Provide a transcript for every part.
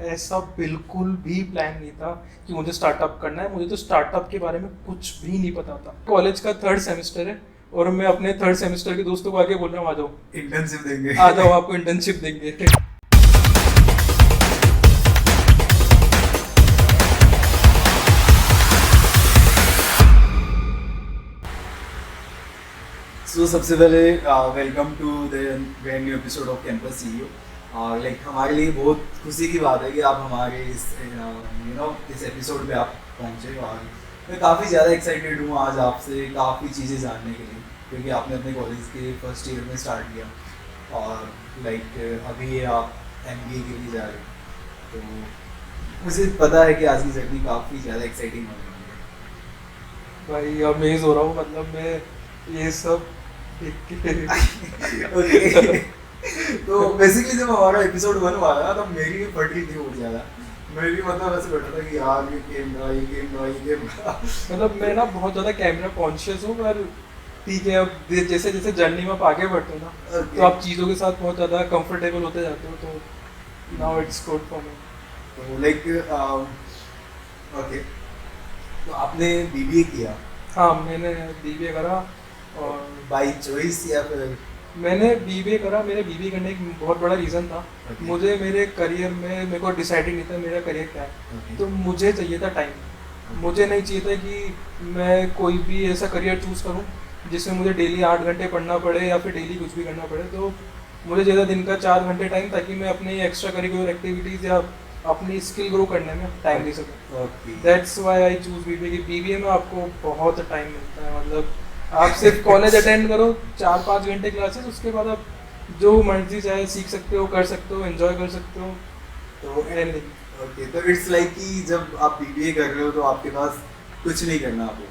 ऐसा बिल्कुल भी प्लान नहीं था कि मुझे स्टार्टअप करना है। मुझे तो स्टार्टअप के बारे में कुछ भी नहीं पता था। कॉलेज का 3rd सेमेस्टर है और मैं अपने 3rd सेमेस्टर के दोस्तों को आके बोल रहा हूँ, आ जाओ इंटर्नशिप देंगे। आ जाओ, आपको इंटर्नशिप देंगे। सो सबसे पहले welcome to the brand new episode of campus CEO. Like हमारे लिए बहुत खुशी की बात है कि आप हमारे इस एपिसोड पे आप पहुंचे और मैं काफ़ी ज़्यादा एक्साइटेड हूँ आज आपसे काफ़ी चीज़ें जानने के लिए, क्योंकि आपने अपने कॉलेज के फर्स्ट ईयर में स्टार्ट किया और लाइक अभी आप एमबीए के लिए जा रहे हो, तो मुझे पता है कि आज की जर्नी काफ़ी ज़्यादा एक्साइटिंग होने वाली है। भाई अमेज हो रहा हूँ, मतलब मैं ये सब ओके। तो बेसिकली जब हमारा एपिसोड 1 हुआ था तब मेरी भी फटी थी बहुत ज़्यादा। मैं भी मतलब ऐसे बैठा था कि यार ये कैमरा मतलब मैं ना बहुत ज़्यादा कैमरा कॉन्शियस हूँ, पर ठीक है, अब जैसे जैसे जर्नी में आप आगे बढ़ते हो ना, Okay. तो आप चीज़ों के साथ बहुत ज़्यादा कंफर्टेबल होते जाते हो, तो now it's good for me. तो लाइक ओके, तो आपने बीबीए किया हाँ, मैंने बीबीए करा और बाय चॉइस या फिर? मैंने बीबीए करा। मेरे बीबीए करने का एक बहुत बड़ा रीज़न था। Okay. मुझे मेरे करियर में मेरे को डिसाइड नहीं था मेरा करियर क्या है। Okay. तो मुझे चाहिए था टाइम। मुझे नहीं चाहिए था कि मैं कोई भी ऐसा करियर चूज़ करूं जिसमें मुझे डेली 8 घंटे पढ़ना पड़े या फिर डेली कुछ भी करना पड़े। तो मुझे ज़्यादा दिन का 4 घंटे टाइम, ताकि मैं अपने एक्स्ट्रा करिकुलर एक्टिविटीज़ या अपनी स्किल ग्रो करने में टाइम दे सकूँ। Okay. That's why I choose BBA. कि बीबीए में आपको बहुत टाइम मिलता है, मतलब आप सिर्फ कॉलेज अटेंड करो 4-5 घंटे क्लासेस, उसके बाद आप जो मर्जी चाहे सीख सकते हो, कर सकते हो, एंजॉय कर सकते हो। तो एनीथिंग। ओके, तो इट्स लाइक कि जब आप बीबीए कर रहे हो तो आपके पास कुछ नहीं करना आपको।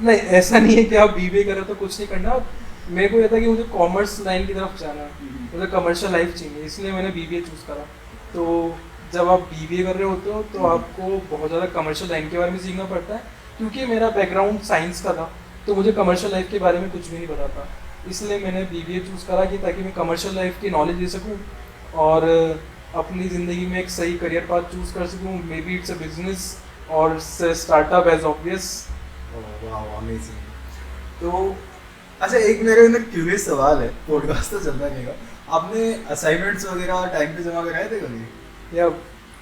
नहीं, ऐसा नहीं है कि आप बीबीए करो तो कुछ नहीं करना। मेरे को ये था कि मुझे कॉमर्स लाइन की तरफ जाना है, मुझे कमर्शियल लाइफ चाहिए, इसलिए मैंने बीबीए चूज़ करा। तो जब आप बीबीए कर रहे होते हो तो आपको बहुत ज़्यादा कमर्शियल लाइन के बारे में सीखना पड़ता है, क्योंकि मेरा बैकग्राउंड साइंस का था, तो मुझे कमर्शियल लाइफ के बारे में कुछ भी नहीं पता था। इसलिए मैंने बीबीए चूज़ करा कि ताकि मैं कमर्शियल लाइफ की नॉलेज ले सकूँ और अपनी ज़िंदगी में एक सही करियर पाथ चूज़ कर सकूँ। May be it's a business और स्टार्टअप एज ऑब्वियस। वाह, अमेजिंग। तो अच्छा, एक मेरे अंदर क्यूरियस सवाल है, पॉडकास्ट तो चलता रहेगा। आपने असाइनमेंट्स वगैरह टाइम पे जमा कराए थे कभी? या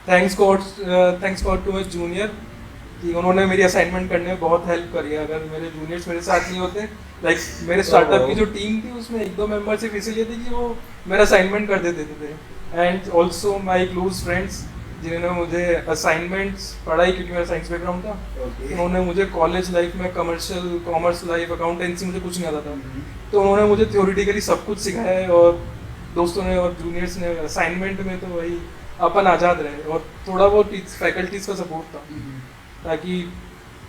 thanks god to my junior कि उन्होंने मेरी असाइनमेंट करने में बहुत हेल्प करी है। अगर मेरे जूनियर्स मेरे साथ नहीं होते, लाइक मेरे स्टार्टअप की जो टीम थी उसमें 1-2 मेंबर सिर्फ इसीलिए थे कि वो मेरा असाइनमेंट कर देते थे। And also my close friends जिन्होंने मुझे असाइनमेंट्स पढ़ाई, क्योंकि मेरा साइंस बैकग्राउंड था, ओके। उन्होंने मुझे कॉलेज लाइफ में कॉमर्स लाइफ, अकाउंटेंसी मुझे कुछ नहीं आता था, तो उन्होंने मुझे थ्योरेटिकली सब कुछ सिखाया है। और दोस्तों ने और जूनियर्स ने असाइनमेंट में तो वही अपन आज़ाद रहे, और थोड़ा बहुत फैकल्टीज़ का सपोर्ट था, ताकि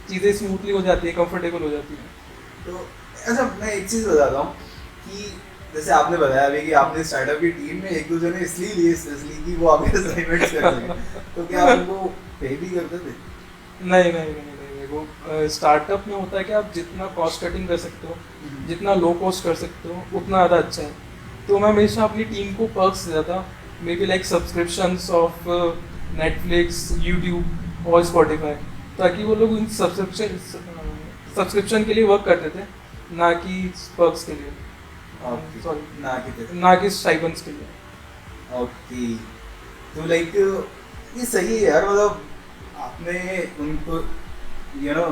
चीज़ें स्मूथली हो जाती है, कंफर्टेबल हो जाती है। तो अच्छा, मैं एक चीज़ बताता हूँ कि जैसे आपने बताया अभी कि आपने स्टार्टअप की टीम में एक दूसरे ने इसलिए लिए स्पेशली कि वो आपके असाइनमेंट्स कर सकें, तो क्या आप उनको पे भी करते थे? नहीं, वो स्टार्टअप में होता है कि आप जितना कॉस्ट कटिंग कर सकते हो, जितना लो कॉस्ट कर सकते हो, उतना ज़्यादा अच्छा है। तो मैं हमेशा अपनी टीम को पर्क्स देता था, may be like subscriptions of Netflix, YouTube और स्पॉटिफाई, ताकि वो लोग इन सब्सक्रिप्शन के लिए वर्क करते थे, ना कि पर्क्स के लिए, सॉरी ना कि स्टाइपेंड्स के लिए। ओके, तो लाइक ये सही है यार। मतलब आपने उनको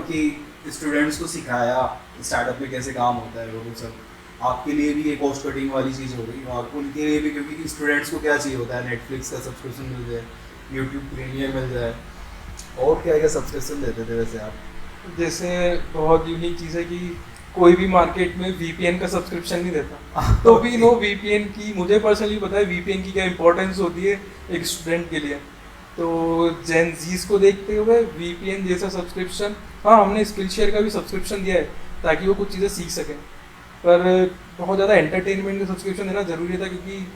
कि स्टूडेंट्स को सिखाया स्टार्टअप में कैसे काम होता है, वो सब आपके लिए भी एक कॉस्ट कटिंग वाली चीज़ हो गई, और उनके लिए भी, क्योंकि स्टूडेंट्स को क्या चाहिए होता है, नेटफ्लिक्स का सब्सक्रिप्शन मिल जाए, यूट्यूब प्रीमियर मिल जाए, और क्या क्या सब्सक्रिप्शन देते थे वैसे आप? जैसे बहुत यूनिक चीज़ है कि कोई भी मार्केट में वीपीएन का सब्सक्रिप्शन नहीं देता। तो भी नो वीपीएन की, मुझे पर्सनली पता है वीपीएन की क्या इंपॉर्टेंस होती है एक स्टूडेंट के लिए। तो जेन जीज को देखते हुए वीपीएन जैसा सब्सक्रिप्शन, हाँ हमने स्किल शेयर का भी सब्सक्रिप्शन दिया है ताकि वो कुछ चीज़ें सीख सकें, पर बहुत ज़्यादा एंटरटेनमेंट का सब्सक्रिप्शन देना ज़रूरी था, क्योंकि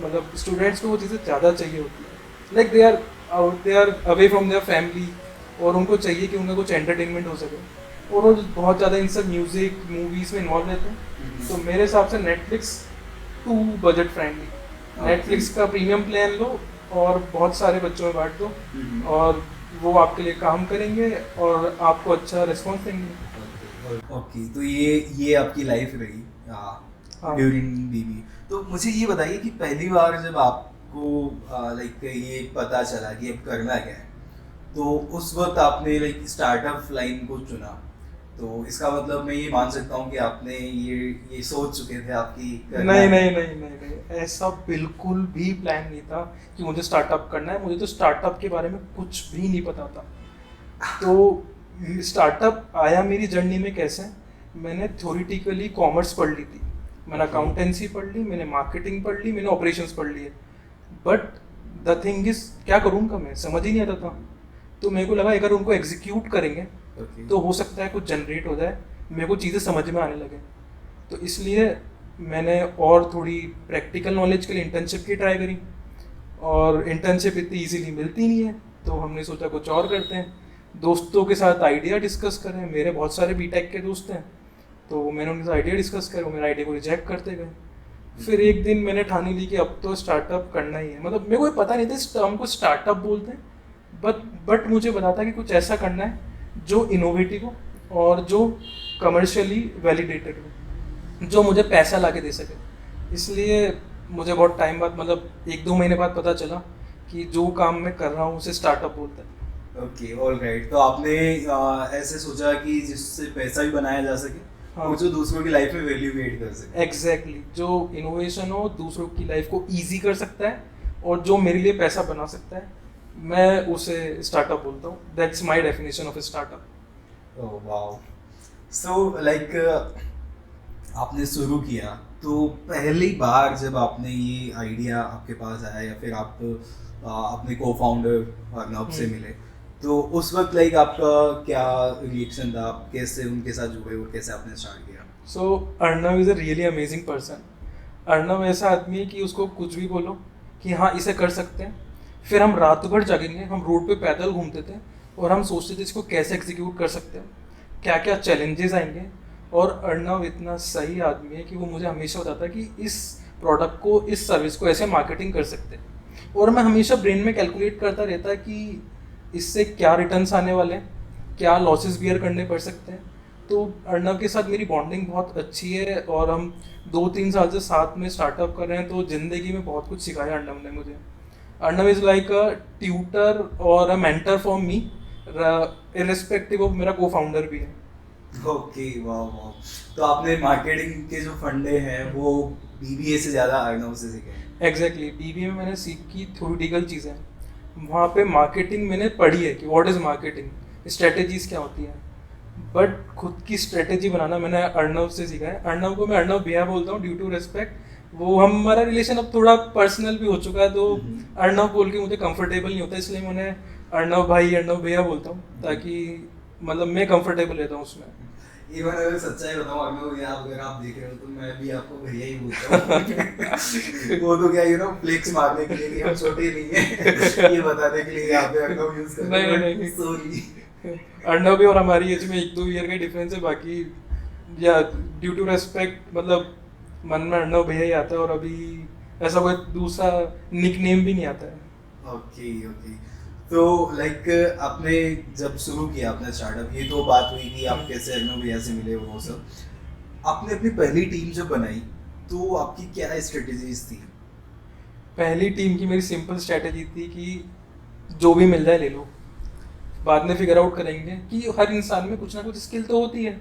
मतलब स्टूडेंट्स को वो चीज़ें ज़्यादा चाहिए होती है। Like they are away from their family, और उनको चाहिए कि उनका कुछ एंटरटेनमेंट हो सके, और वो बहुत ज़्यादा इन सब म्यूज़िक मूवीज़ में इन्वॉल्व रहते हैं। तो मेरे हिसाब से Netflix too budget friendly, Netflix का प्रीमियम प्लान लो, और बहुत सारे बच्चों में बांट दो, और वो आपके लिए काम करेंगे और आपको अच्छा रिस्पॉन्स देंगे। ओके, तो ये आपकी लाइफ रही हाँ। ड्यूरिंग बीबी। तो मुझे ये बताइए कि पहली बार जब आपको लाइक ये पता चला कि अब करना क्या है, तो उस वक्त आपने लाइक स्टार्टअप लाइन को चुना, तो इसका मतलब मैं ये मान सकता हूँ कि आपने ये सोच चुके थे आपकी नहीं नहीं नहीं नहीं नहीं, ऐसा बिल्कुल भी प्लान नहीं था कि मुझे स्टार्टअप करना है। मुझे तो स्टार्टअप के बारे में कुछ भी नहीं पता था। तो स्टार्टअप आया मेरी जर्नी में कैसे, मैंने थ्योरेटिकली कॉमर्स पढ़ ली थी, मैंने अकाउंटेंसी पढ़ ली, मैंने मार्केटिंग पढ़ ली, मैंने ऑपरेशंस पढ़ लिए, बट द थिंग इज क्या करूँगा मैं, समझ ही नहीं आता था। तो मेरे को लगा अगर उनको एग्जीक्यूट करेंगे तो हो सकता है कुछ जनरेट हो जाए, मेरे को चीज़ें समझ में आने लगे। तो इसलिए मैंने और थोड़ी प्रैक्टिकल नॉलेज के लिए इंटर्नशिप की ट्राई करी, और इंटर्नशिप इतनी इजीली मिलती नहीं है, तो हमने सोचा कुछ और करते हैं। दोस्तों के साथ आइडिया डिस्कस करें, मेरे बहुत सारे बीटेक के दोस्त हैं, तो मैंने उनके साथ आइडिया डिस्कस करा, वो मेरे आइडिया को रिजेक्ट करते गए। फिर एक दिन मैंने ठानी ली कि अब तो स्टार्टअप करना ही है। मतलब मेरे को पता नहीं था इस टर्म को स्टार्टअप बोलते हैं, बट मुझे पता था कि कुछ ऐसा करना है जो इनोवेटिव हो और जो कमर्शियली वैलिडेटेड हो, जो मुझे पैसा ला के दे सके। इसलिए मुझे बहुत टाइम बाद, मतलब 1-2 महीने बाद पता चला कि जो काम मैं कर रहा हूँ उसे स्टार्टअप बोलते हैं। Okay, all right. तो आपने ऐसे सोचा कि जिससे पैसा भी बनाया जा सके, हाँ, और जो दूसरों की लाइफ में वैल्यू क्रिएट कर सके। एग्जैक्टली, जो इनोवेशन हो, दूसरों की लाइफ को ईजी कर सकता है और जो मेरे लिए पैसा बना सकता है, मैं उसे स्टार्टअप बोलता हूँ। That's my definition of startup. Oh wow. So like आपने शुरू किया, तो पहली बार जब आपने ये आइडिया आपके पास आया, या फिर आप अपने को फाउंडर अर्नब से मिले, तो उस वक्त लाइक आपका क्या रिएक्शन था, आप कैसे उनके साथ जुड़े और कैसे आपने स्टार्ट किया? So Arnab is a really amazing person. Arnab ऐसा आदमी है कि उसको कुछ भी बोलो कि हाँ इसे कर सकते हैं, फिर हम रात भर जागेंगे, हम रोड पे पैदल घूमते थे और हम सोचते थे इसको कैसे एग्जीक्यूट कर सकते हैं, क्या क्या चैलेंजेस आएंगे। और अर्नब इतना सही आदमी है कि वो मुझे हमेशा बताता है कि इस प्रोडक्ट को, इस सर्विस को ऐसे मार्केटिंग कर सकते हैं। और मैं हमेशा ब्रेन में कैलकुलेट करता रहता कि इससे क्या रिटर्न्स आने वाले हैं, क्या लॉसेस बियर करने पड़ सकते हैं। तो अर्नब के साथ मेरी बॉन्डिंग बहुत अच्छी है और हम 2-3 साल से साथ में स्टार्टअप कर रहे हैं। तो ज़िंदगी में बहुत कुछ सिखाया अर्नब ने मुझे। Arnab is like a tutor और a mentor for me, irrespective of मेरा को फाउंडर भी है। ओके, वाह वाह। तो आपने मार्केटिंग के जो फंडे हैं वो बीबीए से ज़्यादा अर्नब से सीखे हैं? एग्जैक्टली, बीबीए में मैंने सीखी थ्योरेटिकल चीज़ें, वहाँ पे मार्केटिंग मैंने पढ़ी है कि व्हाट इज़ मार्केटिंग, स्ट्रेटेजीज क्या होती हैं, बट खुद की स्ट्रेटेजी बनाना मैंने अर्नब से सीखा है। अर्नब को मैं अर्नब भैया बोलता हूँ ड्यू टू रिस्पेक्ट। वो हमारा रिलेशन अब थोड़ा पर्सनल भी हो चुका है, तो अर्नब बोल के मुझे कंफर्टेबल नहीं होता, इसलिए मैंने अर्नब भाई, अर्नब भैया बोलता हूँ, ताकि मतलब मैं कंफर्टेबल रहता हूँ उसमें। इवन अगर सच्चाई बताऊं अर्नब, या अगर आप देख रहे हो तो मैं भी आपको भैया ही बोलता हूँ। वो तो क्या फ्लेक्स मारने के लिए कि हम छोटे नहीं है, ये बताने के लिए यहाँ पे अर्नब यूज करते हैं। नहीं, सॉरी। अर्नब भी और हमारी एज में 1-2 ईयर का डिफरेंस है, बाकी या ड्यू टू रेस्पेक्ट मतलब मन में अर्नब भैया ही आता है, और अभी ऐसा कोई दूसरा निक नेम भी नहीं आता है। Okay okay. तो लाइक आपने जब शुरू किया अपना स्टार्टअप, ये तो बात हुई कि आप कैसे अर्नब भैया से मिले वो सब। आपने अपनी पहली टीम जब बनाई तो आपकी क्या स्ट्रेटेजीज थी? पहली टीम की मेरी सिंपल स्ट्रेटेजी थी कि जो भी मिल जाए ले लो, बाद में फिगर आउट करेंगे कि हर इंसान में कुछ ना कुछ स्किल तो होती है।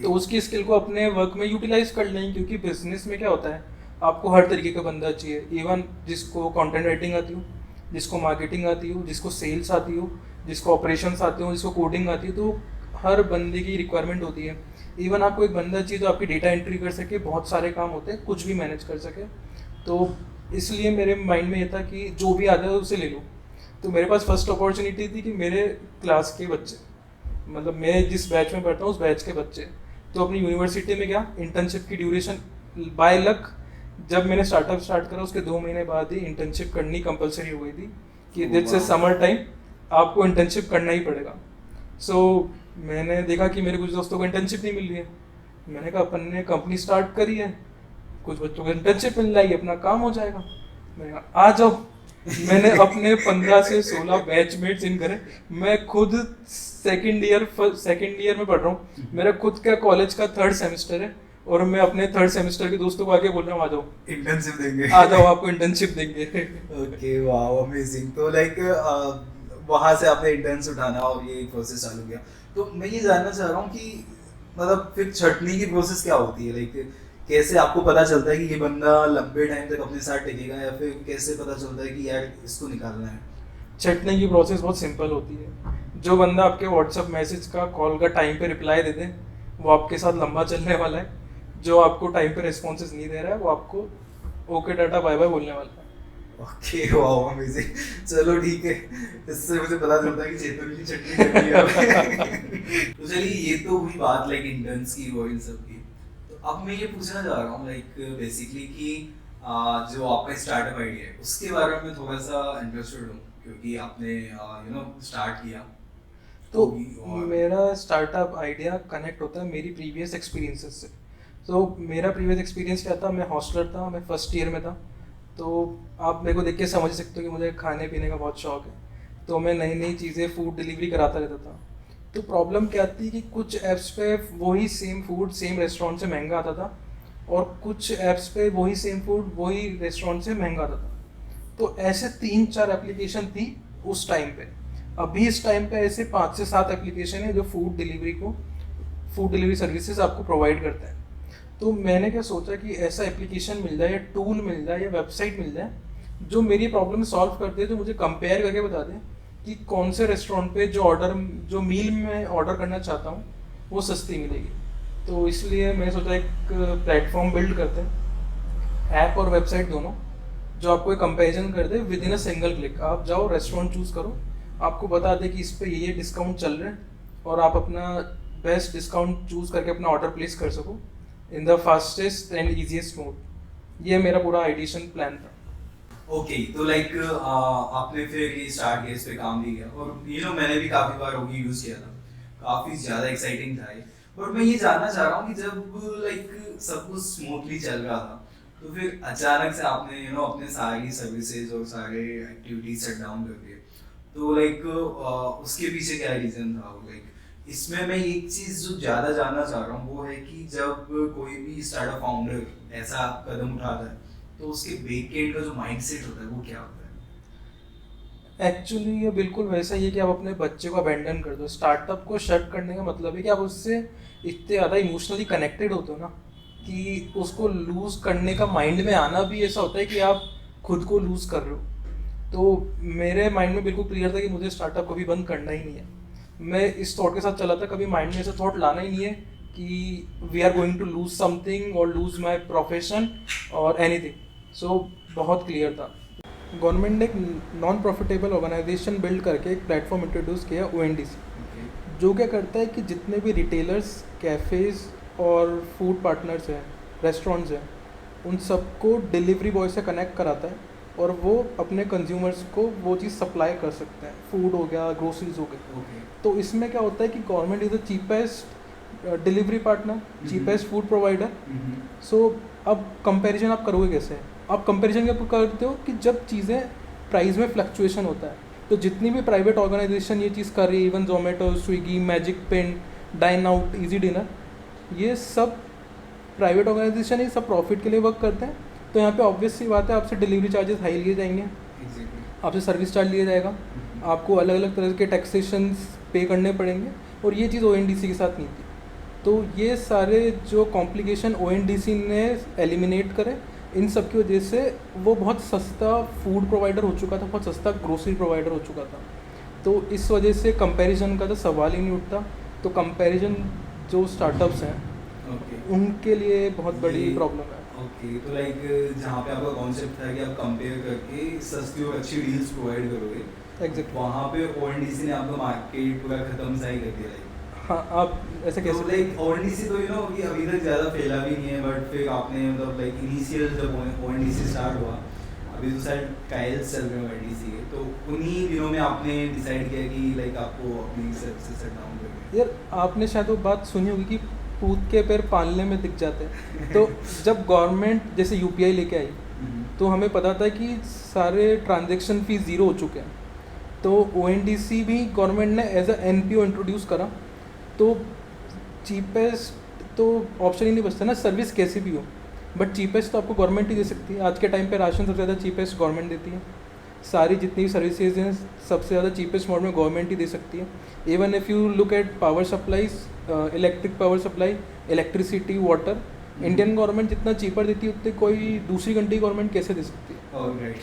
तो उसकी स्किल को अपने वर्क में यूटिलाइज कर लेंगे, क्योंकि बिजनेस में क्या होता है, आपको हर तरीके का बंदा चाहिए। इवन जिसको कंटेंट राइटिंग आती हो, जिसको मार्केटिंग आती हो, जिसको सेल्स आती हो, जिसको ऑपरेशंस आते हो, जिसको कोडिंग आती है, तो हर बंदे की रिक्वायरमेंट होती है। इवन आपको एक बंदा चाहिए जो आपकी डेटा एंट्री कर सके, बहुत सारे काम होते हैं, कुछ भी मैनेज कर सके। तो इसलिए मेरे माइंड में ये था कि जो भी आ जाए उसे ले लो। तो मेरे पास फर्स्ट अपॉर्चुनिटी थी कि मेरे क्लास के बच्चे, मतलब मैं जिस बैच में पढ़ता हूँ उस बैच के बच्चे, तो अपनी यूनिवर्सिटी में गया। इंटर्नशिप की ड्यूरेशन बाय लक जब मैंने स्टार्टअप स्टार्ट करा उसके 2 महीने बाद ही इंटर्नशिप करनी कंपलसरी हो गई थी कि दिस इज समर टाइम, आपको इंटर्नशिप करना ही पड़ेगा। सो मैंने देखा कि मेरे कुछ दोस्तों को इंटर्नशिप नहीं मिल रही है। मैंने कहा अपन ने कंपनी स्टार्ट करी है, कुछ बच्चों को इंटर्नशिप मिल जाएगी, अपना काम हो जाएगा। मैंने कहा आ जाओ। मैंने अपने 15 से 16 बैचमेट्स इन करे। मैं खुद सेकंड ईयर में पढ़ रहा हूँ, मेरा खुद का कॉलेज का 3rd सेमेस्टर है, और मैं अपने 3rd सेमेस्टर के दोस्तों को आके बोल रहा हूँ, आ जाओ इंटर्नशिप देंगे। आ जाओ, आपको इंटर्नशिप देंगे। Okay, wow, amazing. तो लाइक वहाँ से आपने इंटर्न्स उठाना और ये प्रोसेस चालू किया। तो मैं ये जानना चाह रहा हूँ कि मतलब फिर छटनी की प्रोसेस क्या होती है, लाइक कैसे आपको पता चलता है कि ये बंदा लंबे टाइम तक अपने साथ टिकेगा, या फिर कैसे पता चलता है कि यार इसको निकालना है? छटने की प्रोसेस बहुत सिंपल होती है। जो बंदा आपके व्हाट्सएप मैसेज का, कॉल का टाइम पे रिप्लाई दे दे, वो आपके साथ लंबा चलने वाला है। जो आपको टाइम पे रिस्पॉन्सेज नहीं दे रहा है, वो आपको ओके टाटा बाय बाय बोलने वाला है। Okay, wow, amazing. चलो ठीक है, इससे मुझे पता चलता है कि चेतन की चटनी करनी है। तो चलिए, ये तो हुई बात लाइक इंटर्न्स की और इन सब की। तो अब मैं ये पूछना चाह रहा हूँ लाइक बेसिकली कि जो आपका स्टार्टअप आइडिया है उसके बारे में थोड़ा सा इंटरेस्टेड हूँ, क्योंकि आपने स्टार्ट किया। तो मेरा स्टार्टअप आइडिया कनेक्ट होता है मेरी प्रीवियस एक्सपीरियंसेस से। तो मेरा प्रीवियस एक्सपीरियंस क्या था, मैं हॉस्टलर था, मैं फर्स्ट ईयर में था। तो आप मेरे को देख के समझ सकते हो कि मुझे खाने पीने का बहुत शौक है। तो मैं नई नई चीज़ें फूड डिलीवरी कराता रहता था। तो प्रॉब्लम क्या थी कि कुछ ऐप्स पे वही सेम फूड सेम रेस्टोरेंट से महंगा आता था, और कुछ ऐप्स पे वही सेम फूड वही रेस्टोरेंट से महंगा आता था। तो ऐसे 3-4 एप्लीकेशन थी उस टाइम पे। अभी इस टाइम पे ऐसे 5 से 7 एप्लीकेशन है जो फूड डिलीवरी सर्विसेज आपको प्रोवाइड करते हैं। तो मैंने क्या सोचा कि ऐसा एप्लीकेशन मिल जाए, या टूल मिल जाए, या वेबसाइट मिल जाए जो मेरी प्रॉब्लम सॉल्व कर दे, जो मुझे कंपेयर करके बता दे कि कौन से रेस्टोरेंट पे जो मील मैं ऑर्डर करना चाहता हूँ वो सस्ती मिलेगी। तो इसलिए मैं सोचा एक प्लेटफॉर्म बिल्ड करते हैं, ऐप और वेबसाइट दोनों, जो आपको एक कंपैरिजन कर दे within a single click. आप जाओ, रेस्टोरेंट चूज़ करो, आपको बता दे कि इस पे ये डिस्काउंट चल रहे हैं, और आप अपना बेस्ट डिस्काउंट चूज़ करके अपना ऑर्डर प्लेस कर सको in the fastest and easiest mode. ये मेरा पूरा आइडिएशन प्लान था। ओके, तो लाइक आपने फिर ये स्टार्ट किया, इस पे काम भी किया, और मैंने भी काफी बार होगी यूज किया था, काफी ज्यादा एक्साइटिंग था ये। बट मैं ये जानना चाह रहा हूँ कि जब लाइक सब कुछ स्मूथली चल रहा था, तो फिर अचानक से आपने अपने सारी सर्विसेज और सारे एक्टिविटीज शट डाउन कर दिए। तो लाइक उसके पीछे क्या रीजन था? लाइक इसमें मैं एक चीज जो ज्यादा जानना चाह रहा हूँ वो है कि जब कोई भी स्टार्टअप फाउंडर ऐसा कदम उठाता है, तो उसके बैक एंड का जो माइंडसेट होता है वो क्या होता है? एक्चुअली ये बिल्कुल वैसा ही है कि आप अपने बच्चे को अबेंडन कर दो। स्टार्टअप को शट करने का मतलब है कि आप उससे इतने ज़्यादा इमोशनली कनेक्टेड होते हो ना, कि उसको लूज़ करने का माइंड में आना भी ऐसा होता है कि आप खुद को लूज़ कर रहे हो। तो मेरे माइंड में बिल्कुल क्लियर था कि मुझे स्टार्टअप कभी बंद करना ही नहीं है। मैं इस थॉट के साथ चला था, कभी माइंड में ऐसा थॉट लाना ही नहीं है कि we are going to lose something और लूज माई प्रोफेशन और एनीथिंग। सो बहुत क्लियर था। गवर्नमेंट ने एक नॉन प्रॉफिटेबल ऑर्गेनाइजेशन बिल्ड करके एक प्लेटफॉर्म इंट्रोड्यूस किया, ONDC, जो क्या करता है कि जितने भी रिटेलर्स, कैफ़ेज़ और फूड पार्टनर्स हैं, रेस्टोरेंट्स हैं, उन सबको डिलीवरी बॉय से कनेक्ट कराता है, और वो अपने कंज्यूमर्स को वो चीज़ सप्लाई कर सकते हैं। फूड हो गया, ग्रोसरीज हो गए। तो इसमें क्या होता है कि government is the cheapest delivery partner, cheapest food provider. So अब कंपैरिजन आप करोगे कैसे? आप कंपैरिजन क्या करते हो कि जब चीज़ें प्राइस में फ्लक्चुएशन होता है, तो जितनी भी प्राइवेट ऑर्गेनाइजेशन ये चीज़ कर रही है, even Zomato, Swiggy, Magicpin, Dineout, EazyDiner, ये सब प्राइवेट ऑर्गेनाइजेशन ये सब प्रॉफिट के लिए वर्क करते हैं। तो यहाँ पे ऑब्वियस सी बात है, आपसे डिलीवरी चार्जेस हाई लिए जाएंगे, आपसे सर्विस चार्ज लिया जाएगा, आपको अलग अलग तरह के टैक्सेशंस पे करने पड़ेंगे, और ये चीज़ ONDC के साथ नहीं थी। तो ये सारे जो कॉम्प्लिकेशन ONDC ने एलिमिनेट करे, इन सब की वजह से वो बहुत सस्ता फूड प्रोवाइडर हो चुका था, बहुत सस्ता ग्रोसरी प्रोवाइडर हो चुका था। तो इस वजह से कंपैरिजन का तो सवाल ही नहीं उठता। तो कंपैरिजन जो स्टार्टअप्स हैं उनके लिए बहुत बड़ी प्रॉब्लम है। ओके, तो लाइक जहाँ पे आपका कॉन्सेप्ट था कि आप कंपेयर करके सस्ती और अच्छी डील्स प्रोवाइड करोगे, एग्जैक्ट, वहाँ पे ONDC ने आपका मार्केट पूरा खत्म सा ही कर दिया। हाँ, आप ऐसे कैसे? तो लाइक ONDC तो कि अभी तक ज़्यादा फैला भी नहीं है, बट फिर आपने मतलब लाइक इनिशियल जब ONDC स्टार्ट हुआ, अभी तो शायद ट्रायल्स चल रहे हैं ONDC के, तो उन्हीं दिनों में आपने डिसाइड किया कि लाइक आपको अपनी सर्विसेज शट डाउन करनी है। यार, आपने शायद वो बात सुनी होगी कि पूत के पैर पालने में दिख जाते हैं। तो जब गवर्नमेंट जैसे UPI लेके आई, तो हमें पता था कि सारे ट्रांजेक्शन फ़ीस ज़ीरो हो चुके हैं। तो ONDC भी गवर्नमेंट ने एज अ NPO इंट्रोड्यूस करा। तो चीपेस्ट तो ऑप्शन ही नहीं बचता ना, सर्विस कैसी भी हो, बट चीपेस्ट तो आपको गवर्नमेंट ही दे सकती है। आज के टाइम पे राशन सबसे ज़्यादा चीपेस्ट गवर्नमेंट देती है। सारी जितनी भी सर्विसेज हैं सबसे ज़्यादा चीपेस्ट मोड में गवर्नमेंट ही दे सकती है। Even if you look at power supplies, electric power supply, electricity, water, Indian government जितना चीपर देती है उतनी कोई दूसरी कंट्री गवर्नमेंट कैसे दे सकती है। ऑलराइट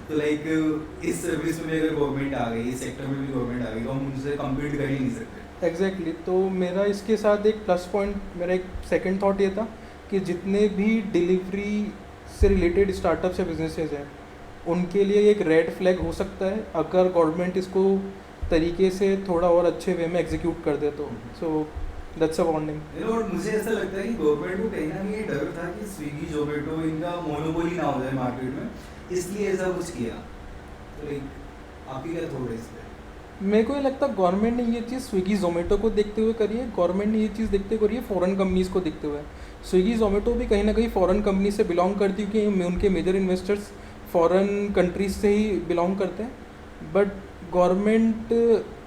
तो लाइक इस सर्विस में अगर गवर्नमेंट आ गई, इस सेक्टर में भी गवर्नमेंट आ गई, तो हम उनसे कम्पीट कर ही नहीं सकते। एग्जैक्टली तो मेरा इसके साथ एक प्लस पॉइंट, मेरा एक सेकंड थॉट ये था कि जितने भी डिलीवरी से रिलेटेड स्टार्टअप्स या बिजनेसेस हैं उनके लिए एक रेड फ्लैग हो सकता है अगर गवर्नमेंट इसको तरीके से थोड़ा और अच्छे वे में एग्जीक्यूट कर दे तो। So that's a warning. और मुझे ऐसा लगता है कि गवर्नमेंट को कहीं ना कहीं डर था कि स्विगी जोमेटो इनका मोनोपोली ना हो जाए मार्केट में, इसलिए ऐसा कुछ किया। तो लाइक आपकी क्या थोड़ा इस पर? मेरे को ये लगता है गवर्नमेंट ने ये चीज़ स्विगी जोमेटो को देखते हुए करी है। गवर्नमेंट ने ये चीज़ देखते हुए करी है फॉरेन कंपनीज़ को देखते हुए। स्विगी जोमेटो भी कहीं ना कहीं फॉरेन कंपनी से बिलोंग करती है क्योंकि उनके मेजर इन्वेस्टर्स फॉरेन कंट्रीज से ही बिलोंग करते हैं। बट गवर्नमेंट,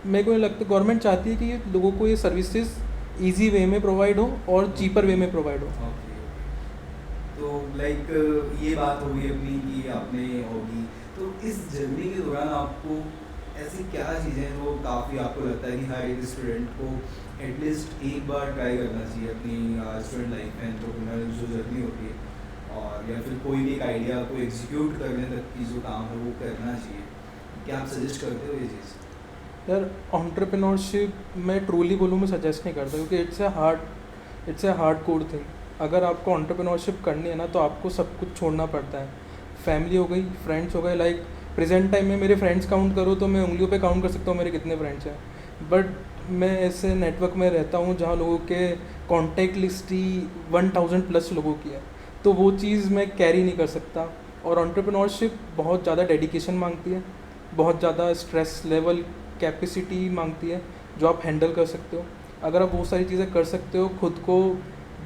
मेरे को ये लगता है गवर्नमेंट चाहती है कि लोगों को ये सर्विसेज ईजी वे में प्रोवाइड हो और चीपर वे में प्रोवाइड हो। ओके, तो लाइक ये बात होगी अपनी कि आपने होगी, तो इस जर्नी के दौरान आपको ऐसी क्या चीज़ें जो काफ़ी आपको लगता है कि हर एक स्टूडेंट को एटलीस्ट एक बार ट्राई करना चाहिए अपनी स्टूडेंट लाइफ में, एंटरप्रेन्योर जो जर्नी होती है, और या फिर कोई भी एक आइडिया को एग्जीक्यूट करने तक की जो काम है वो करना चाहिए, क्या आप सजेस्ट करते हो ये चीज़? यार एंटरप्रेन्योरशिप मैं ट्रूली बोलूँ मैं सजेस्ट नहीं करता क्योंकि it's a hard core thing. अगर आपको एंटरप्रेन्योरशिप करनी है ना तो आपको सब कुछ छोड़ना पड़ता है। फैमिली हो गई, फ्रेंड्स हो गए, लाइक प्रेजेंट टाइम में मेरे फ्रेंड्स काउंट करो तो मैं उंगलियों पे काउंट कर सकता हूँ मेरे कितने फ्रेंड्स हैं। बट मैं ऐसे नेटवर्क में रहता हूँ जहाँ लोगों के कॉन्टैक्ट लिस्ट ही 1000+ लोगों की है, तो वो चीज़ मैं कैरी नहीं कर सकता। और एंटरप्रेन्योरशिप बहुत ज़्यादा डेडिकेशन मांगती है, बहुत ज़्यादा स्ट्रेस लेवल कैपेसिटी मांगती है जो आप हैंडल कर सकते हो। अगर आप वो सारी चीज़ें कर सकते हो, खुद को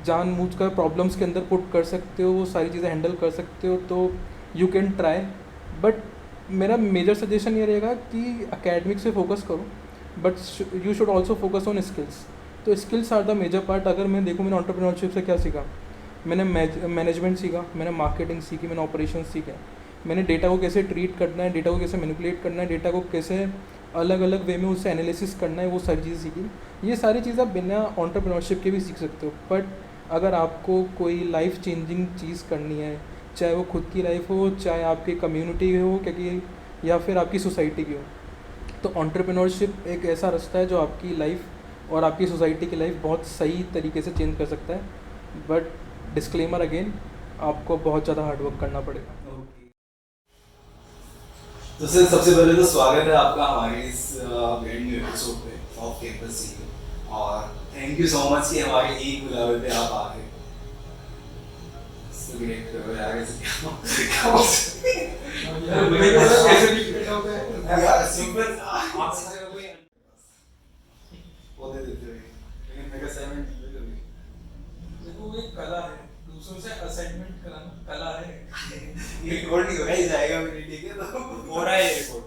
जानबूझकर प्रॉब्लम्स के अंदर पुट कर सकते हो, वो सारी चीज़ें हैंडल कर सकते हो, तो यू कैन ट्राई। बट मेरा मेजर सजेशन ये रहेगा कि एकेडमिक से फोकस करो, but you should also focus on skills. तो skills are the major part. अगर मैं देखूँ मैंने एंटरप्रेन्योरशिप से क्या सीखा, मैंने मैनेजमेंट सीखा, मैंने मार्केटिंग सीखी, मैंने ऑपरेशन सीखे, मैंने डेटा को कैसे ट्रीट करना है, डेटा को कैसे मैनिपुलेट करना है, डेटा को कैसे अलग अलग वे में उससे एनालिसिस करना है, वो सारी चीज़ें सीखी। ये सारी चीज़ें आप बिना एंटरप्रेन्योरशिप के भी सीख सकते हो। बट अगर आपको कोई लाइफ चेंजिंग चीज़ करनी है, चाहे वो खुद की लाइफ हो, चाहे आपकी कम्युनिटी हो, क्योंकि या फिर आपकी सोसाइटी की हो, तो एंटरप्रेन्योरशिप एक ऐसा रास्ता है जो आपकी लाइफ और आपकी सोसाइटी की लाइफ बहुत सही तरीके से चेंज कर सकता है। बट डिस्क्लेमर अगेन, आपको बहुत ज़्यादा हार्डवर्क करना पड़ेगा। तो सर सबसे पहले तो स्वागत है आपका हमारे इस ब्रांड न्यू एपिसोड पे ऑफ कैंपस सीईओ, और थैंक यू सो मच कि हमारे एक बुलावे पे आप आ गए। ग्रेट करो यार, ऐसे क्या हो यार सिंपल वो दे देते हैं, लेकिन मेरा असाइनमेंट देखो एक कला है, दूसरों से असाइनमेंट कराना कला है। ये रिकॉर्ड नहीं हो रहा है, जाएगा मेरे, ठीक है? तो हो रहा है रिकॉर्ड।